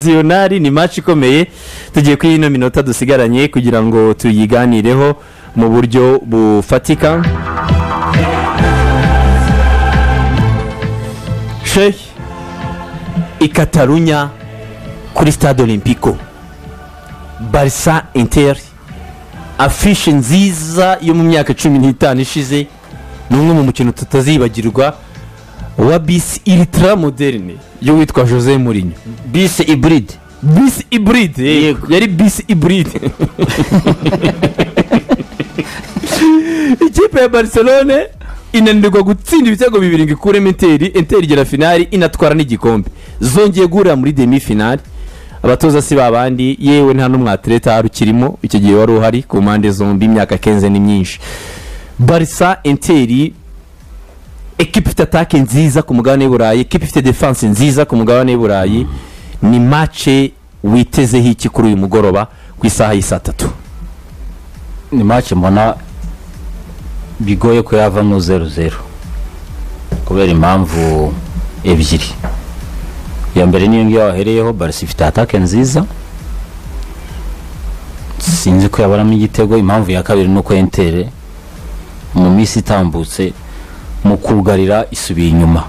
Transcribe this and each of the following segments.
National. Ni match ikomeye tugiye kuri ino minota dusigaranye kugira ngo tuyiganireho mu buryo bufatika. Sheikh Ikatarunya kuri Stade Olympico, Barca Inter, afishe nziza yo mu myaka 15 ishize, n'umwe mu mukino tutazibagirwa wa bisi ultra moderne yo witwa Jose Mourinho. Bisi hybride yari bisi hybride. Ikipe ya Barcelona inanirwa gutsinda ibitego bibiri ngo ikuremo Inter igera finali inatwara n'igikombe, zongeye guhura muri demi finali. Abatoza si babandi, yewe nta n'umwe atleta arukirimo icyo gihe wari uhari ku mpande zombi, imyaka kenze ni myinshi. Barca Inter, equipe ifite attaque nziza ku mugabane w'Uburayi, equipe ifite defense nziza ku mugabane w'Uburayi. Ni match witezeho iki kuri uyu mugoroba ku isaha y'isa 3? Ni match mbona bigoye ko yavamo 0-0 kubera impamvu ebyiri. Ya mbere niyo ngiyo wahereyeho, Barca ifite attaque nziza, sinzi ko yabaramo igitego. Impamvu ya kabiri nuko Inter mu misi itambutse mu kugarira isubiye inyuma.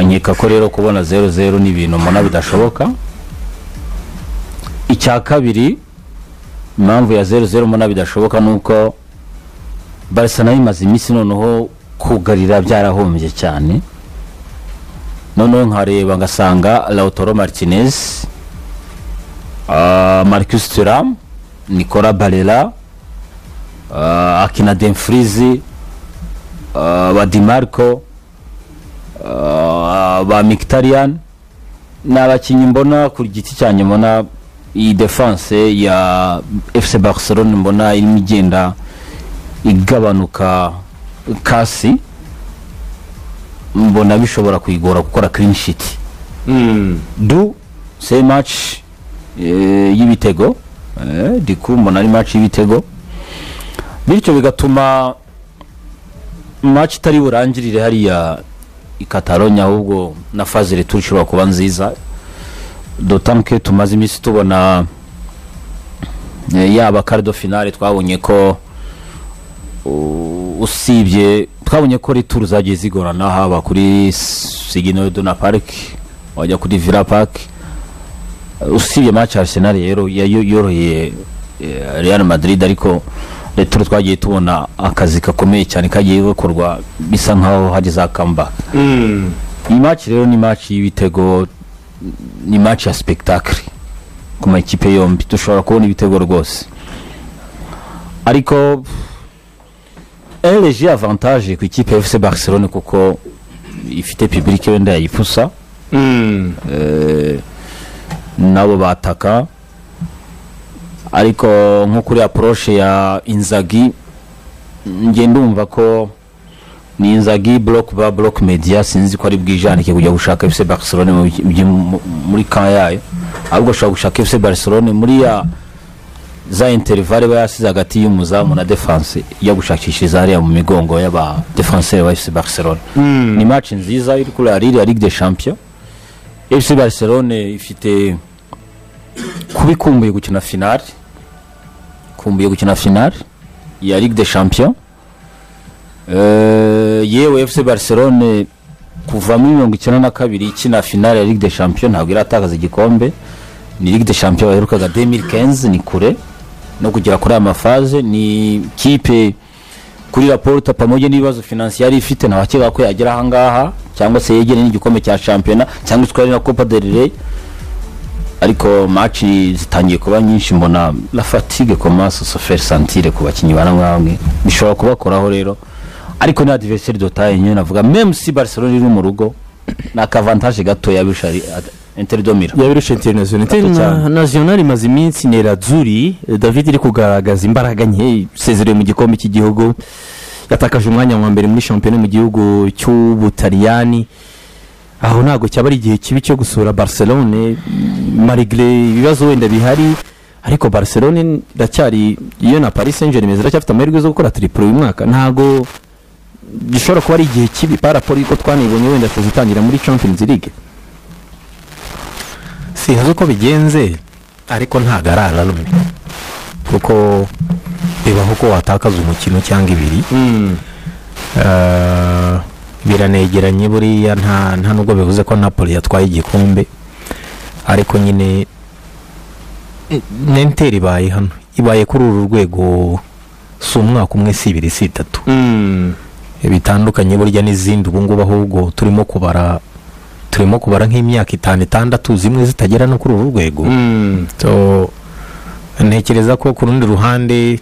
Nkeka ko rero kubona 0-0 ni ibintu mbona bidashoboka. Icya kabiri, impamvu ya 0-0 mbona bidashoboka nuko Barca nayo imaze imisi noneho kugarira byarahombye cyane. Noneho nkareba ngasanga Lautaro Martinez, Marcus Thuram, Nicolas Barella, Akina Dumfries, ba Di Marco, ba Mkhitaryan, n'abakinnyi mbona ku giti cyane mbona iyi defense ya FC Barcelona mbona irimo igenda igabanuka kasi, mbona bishobora kuyigora gukora clean sheet. Du c'est match y'ibitego, diku mbona ari match y'ibitego, bityo bigatuma match itari burangirire hariya i Catalonia, ahubwo na phase retour ishobora kuba nziza. D'autant que tumaze imisi tubona yaba quart finale twabonye ko usibye twabonye ko retour zagiye zigorana, haba kuri Signal Iduna Park wajya kuri Villa Park. Usibye match Arsenal rero yoroheye Real Madrid, ariko retour twagiye tubona akazi kakomeye cyane kagiye gukorwa, bisa nkaho hari za comeback. Iyi match rero ni match y'ibitego, ni match ya spectacle ku makipe yombi, dushobora kubona ibitego rwose. Ariko LG avantage ku ikipe ya FC Barcelona kuko ifite public wenda yifusa, nabo bataka. Ariko nko kuri approche ya Inzaghi, nge ndumva ko ni Inzaghi block media, sinzi ko ari bwijanike kujya gushaka FC Barcelona muri yayo, ahubwo ashaka gushaka FC Barcelona muri ya za intervalle bayasize hagati y'umuzamu na defense ya gushakishiriza hariya mu migongo y'aba defenseur wa FC Barcelona. Ni match nziza iri kuri la Ligue des Champions. FC Barcelona ifite kubikumbuye gukina finale, ya Ligue des Champions. Yewe FC Barcelona kuva mu 1992 ikina finale ya Ligue des Champions ntabwo iratakaza igikombe. Ni Ligue des Champions baherukaga 2015, ni kure no kugera kuri aya mafaze. Ni kipe kuri Laporta pamoja n'ibibazo financier ifite, na bakeka ko yagera ahangaha cyangwa se yegere n'igikombe cya championnat cyangwa twari na Copa del Rey. Ariko match zitangiye kuba nyinshi, mbona la fatigue commence à se faire sentir ku bakinyi baramwe, bishobora kubakoraho rero. Ariko ni adversaire de taille nyine navuga, même si Barcelona iri mu rugo na avantage gato yabishari Inter domira yabirusha International imaze iminsi Nerazzurri. David iri kugaragaza imbaraga nke, sezereye mu gikombe cy'igihugu, yatakaje umwanya wa mbere muri championnat mu gihugu cy'Ubutaliyani. Aho ntago cyaba ari igihe kibi cyo gusura Barcelona, malgré ibibazo wenda bihari, ariko Barcelona ndacyari iyo na Paris Saint-Germain ziracyafite amahirwe zo gukora triple uyu mwaka. Ntago gishobora kuba ari igihe kibi para poli ko twanibonye wenda tuzitangira muri Champions League. sinzi uko bigenze ariko ntago ari alarme kuko bibaho ko watakaza umukino cyangwa ibiri biranegeranye buriya nta nubwo bivuze ko Napoli yatwaye igikombe ariko nyine Inter ibaye hano ibaye kuri uru rwego si umwaka umwe si ibiri si itatu bitandukanye burya n'izindi ubu ngubu ahubwo turimo kubara nk'imyaka 5-6 zimwe zitagera no kuri uru rwego ntekereza ko ku rundi ruhande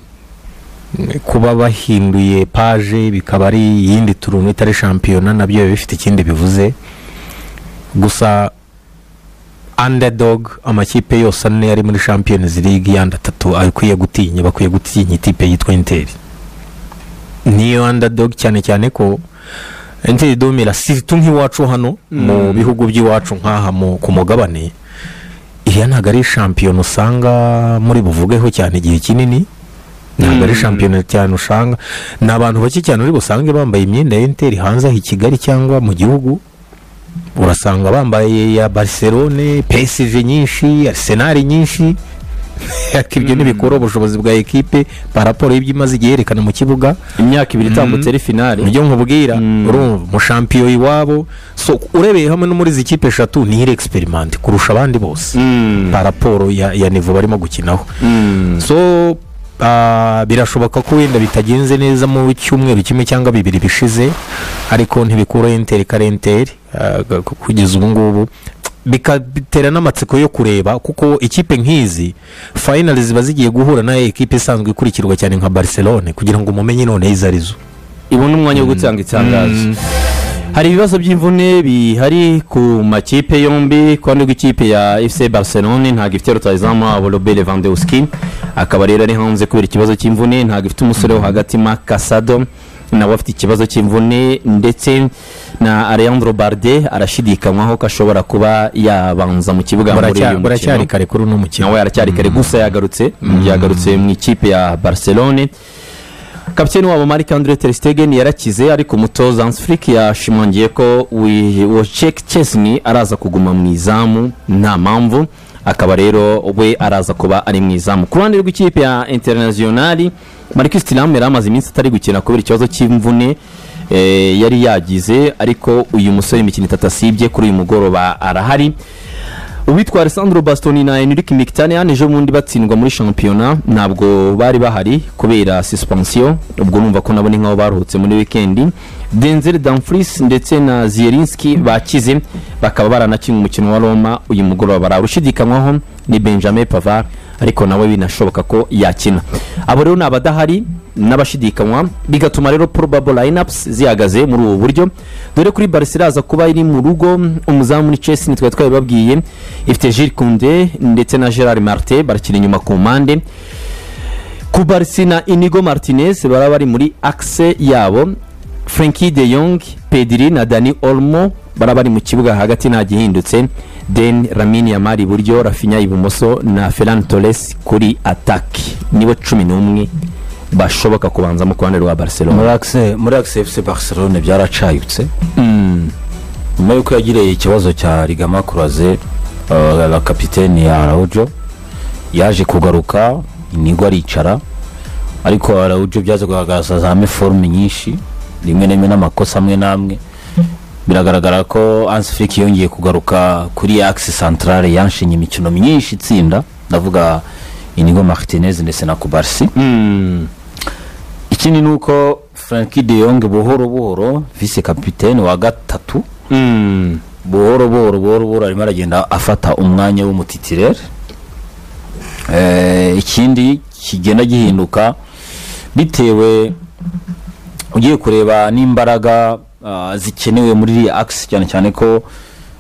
kuba bahinduye page bikaba ari yindi turuntu itari shampiyona nabyo bifite ikindi bivuze gusa underdog amakipe yose ane ari muri Champions League yandi 3 akwiye gutinya bakwiye gutinya ikipe yitwa Inter niyo underdog cyane ko Inter domira surtout nk'iwacu hano mu bihugu by'iwacu nkaha ku mugabane iya ntago ari shampiyona usanga muri buvugeho cyane igihe kinini ntago ari shampiyona cyane usanga n'abantu bake cyane uri busange bambaye imyenda ya Inter hanze i Kigali cyangwa mu gihugu urasanga bambaye ya Barcelone, PSG nyinshi, Arsenal nyinshi akibyo nibikora ubushobozi bwa equipe par rapport y'ibyo imaze igerekana mu kibuga imyaka 2 itambutse ari finale nibyo nkubwira urumva mu champion iwabo so urebeye hamwe no muri izi kipe 3 ni ire experiment kurusha abandi bose par rapport ya niveau barimo gukinaho so birashoboka ko wenda bitagenze neza mu cyumweru kimwe cyangwa bibiri bishize ariko ntibikura Inter Karenter kugeza ubu ngubu bikatera n'amatsiko yo kureba kuko ikipe nk'izi finals ziba zigiye guhura na equipe isanzwe ikurikirwa cyane nka Barcelone kugira ngo mumenye none izarizo ibona umwanya wo gutanga itangazo hari ibibazo by'imvune bihari ku makipe yombi kandi ikipe ya FC Barcelone ntago ifite rutayizamu Robert Lewandowski akaba rero ari hanze kubera ikibazo cy'imvune ntago ifite umusore wo hagati Marc Casado nawe afite ikibazo cy'imvune ndetse na Alejandro Balde arashidikanywaho ko ashobora kuba yabanza mu kibuga muri uyu mukino baracyari kare kuri uno mukino nawe aracyari kare gusa yagarutse mu ikipe ya Barcelone. Kapiteni wabo Marc-André ter Stegen yarakize ariko umutoza Hans Flick yashimangiye ko Chesney araza kuguma mu izamu nta mpamvu akaba rero we araza kuba ari mu izamu. Ku ruhande rw'ikipe ya Internazionali Marcus Thuram yaramaze iminsi atari gukina kubera ikibazo cy'imvune yari yagize ariko uyu musore imikino 3 asibye kuri uyu mugoroba arahari. Uwitwa Alessandro Bastoni na Enrique Mkhitaryan ejo bundi batsindwa muri championnat ntabwo bari bahari kubera suspension ubwo numva ko nabo ni nkaho baruhutse muri weekend. Denzel Dumfries ndetse na Zielinski bakize bakaba baranakinga umukino wa Roma uyu mugoroba bararushidikanywaho ni Benjamin Pavard ariko nawe binashoboka ko yakina. Abo rero nabadahari n'abashidikanywa bigatuma rero probable lineups zihagaze muri ubu buryo dore kuri Barcelona kuba iri mu rugo umuzamu muri Chelsea nitwe twabibabwiye ifite Jules Koundé ndetse na Gerard Martin barakina inyuma ku mpande. Ku Barcelona Inigo Martinez bari muri axe yabo Frenkie de Jong, Pedri na Dani Olmo bari mu kibuga hagati nta gihindutse then Lamine Yamal iburyo Rafinha ibumoso na Ferran Torres kuri attack nibo 11 bashoboka kubanza mu kwande rwa Barcelona muri axe FC Barcelona byaracayutse nyuma yuko yagireye ikibazo cya ligament croisé la capitaine ya Araujo yaje kugaruka Inigo aricara ariko Araujo byaje kugaragaza za forme nyinshi rimwe n'amakosa amwe namwe biragaragara ko Hans Flick yongeye kugaruka kuri axe centrale yanshinye imikino myinshi itsinda ndavuga Inigo Martinez ndetse na Kubarsi ikindi nuko Frenkie de Jong buhoro vice capitaine wa gatatu buhoro arimo aragenda afata umwanya w'umutitirere ikindi kigenda gihinduka bitewe ugiye kureba n'imbaraga zikenewe muri axe cyane ko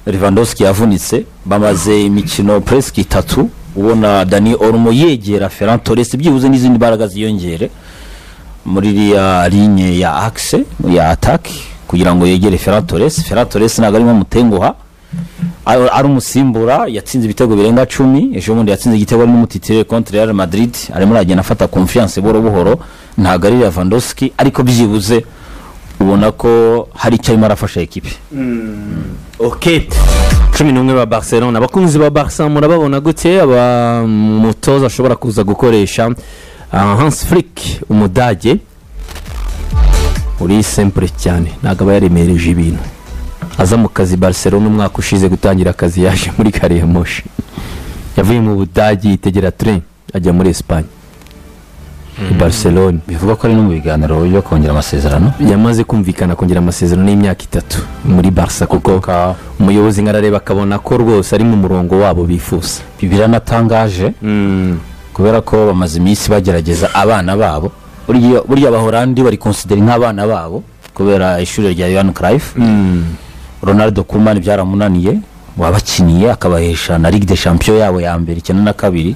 Lewandowski yavunitse bamaze imikino presque 3 ubona Dani Olmo yegera Ferran Torres byibuze n'izindi mbaraga ziyongere muri ligne ya axe ya attack kugira ngo yegere Ferran Torres naga arimo mutenguha ari umusimbura yatsinze ibitego birenga 10 ejo bundi yatsinze igitego n'umutitirere contre Real Madrid arimo aragenda afata confiance buhoro ntago ari Lewandowski ariko byibuze ubona ko hari icyo arimo arafasha equipe ok 11 ba Barcelona. Abakunzi ba Barca murababona gute umutoza ashobora kuza gukoresha Hans Flick umudage uri simple cyane, ntabwo aba yaremereje ibintu. Aza mu kazi Barcelona umwaka ushize gutangira akazi yaje muri kare ya moshi, yavuye mu Budage yitegera train ajya muri Espagne. Barcelona bivuga ko ari no mu biganiro byo kongera amasezerano, yamaze kumvikana kongera amasezerano y'imyaka 3 muri Barca, kuko umuyobozi ngarareba akabona ko rwose ari mu murongo wabo bifuza. Biranatangaje kubera ko bamaze iminsi bagerageza abana babo, burya Abahorandi bari considering nk'abana babo kubera ishuri rya Johan Cruyff. Ronaldo Koeman byaramunaniye, wabakiniye akabahesha na Ligue des Champions yabo ya mbere 92,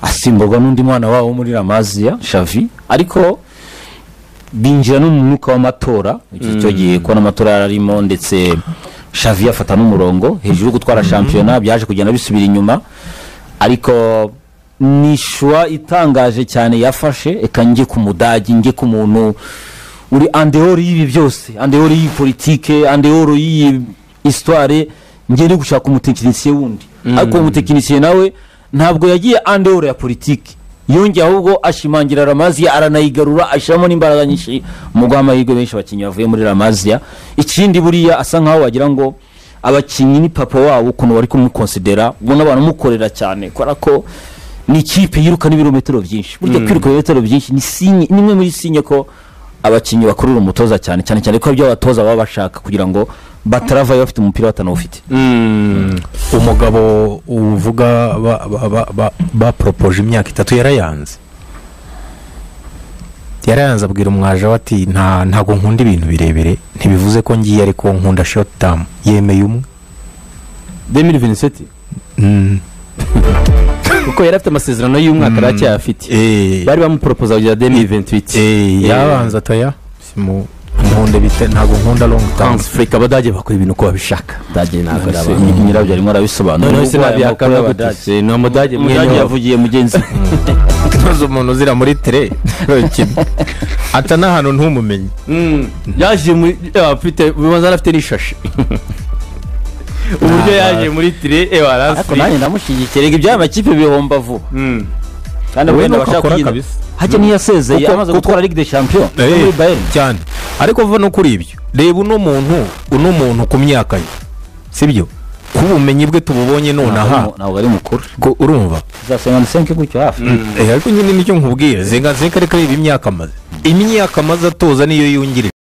asimburwa n'undi mwana wabo muri La Masia Xavi, ariko binjira no mu mwuka w'amatora. Icyo gihe ko n'amatora yararimo, ndetse Xavi afata n'umurongo hejuru gutwara championnat, byaje kugenda bisubira inyuma. Ariko ni shwa itangaje cyane yafashe, eka nge ku Mudage, nge ku muntu uri andehoro y'ibi byose, andehoro y'iyi politike, andehoro y'iyi histoire, nge ndi gushaka umutekinisiye wundi. Ariko umutekinisiye nawe ntabwo yagiye andehoro ya politike, yongeye ahubwo ashimangira La Masia, aranayigarura ashiramo n'imbaraga nyinshi mu gw'amahirwe benshi abakinnyi bavuye muri La Masia. Ikindi buriya asa nkaho wagira ngo abakinnyi ni papa wabo ukuntu bari kumukonsidera, ubona abantu mukorera cyane kubera ko ni ikipe yiruka n'ibirometero byinshi. Burya kwiruka ibirometero byinshi ni sinye, nimwe muri sinye ko abakinnyi bakurura umutoza cyane ko ibyo abatoza baba bashaka kugira ngo bataravayo bafite umupira batanawufite. Umugabo uvuga baporopoje imyaka 3 yarayanze abwira umwaje ati ntago nkunda ibintu birebire, ntibivuze ko ngiye ariko nkunda short term. Yemeye umwe 2027 kuko yari afite amasezerano y'umwaka aracyafite, bari bamuporopoza kugera 2028. yabanza toya simu nkunda bite, ntago nkunda long term. Hans Flick Abadage bakora ibintu ko babishaka, Abadage ntabwo ari abantu nyirabyo arimo arabisobanura. none se nabiyakana Abadage no Abadage Umudage yavugiye mugenzi Tuzo umuntu uzira muri tele ata n'ahantu ntumumenye. yaje muri afite bibanza afite n'ishashi uburyo yaje muri tire ariko nanjye ndamushyigikira, ibyo amakipe bihomba vuba kandi wenda bashaka kugira hajya niyasezeye amaze gutwara Ligue des Champions muri Bayern cyane. Ariko vuba no kuri ibyo, reba uno muntu ku myaka ye, sibyo kubumenyi bwe tububonye nonaha, ntabwo ari mukuru urumva za 55 gutyo hafi. Ariko nyine nicyo nkubwira, zenga reka reba imyaka amaze atoza niyo yungirije.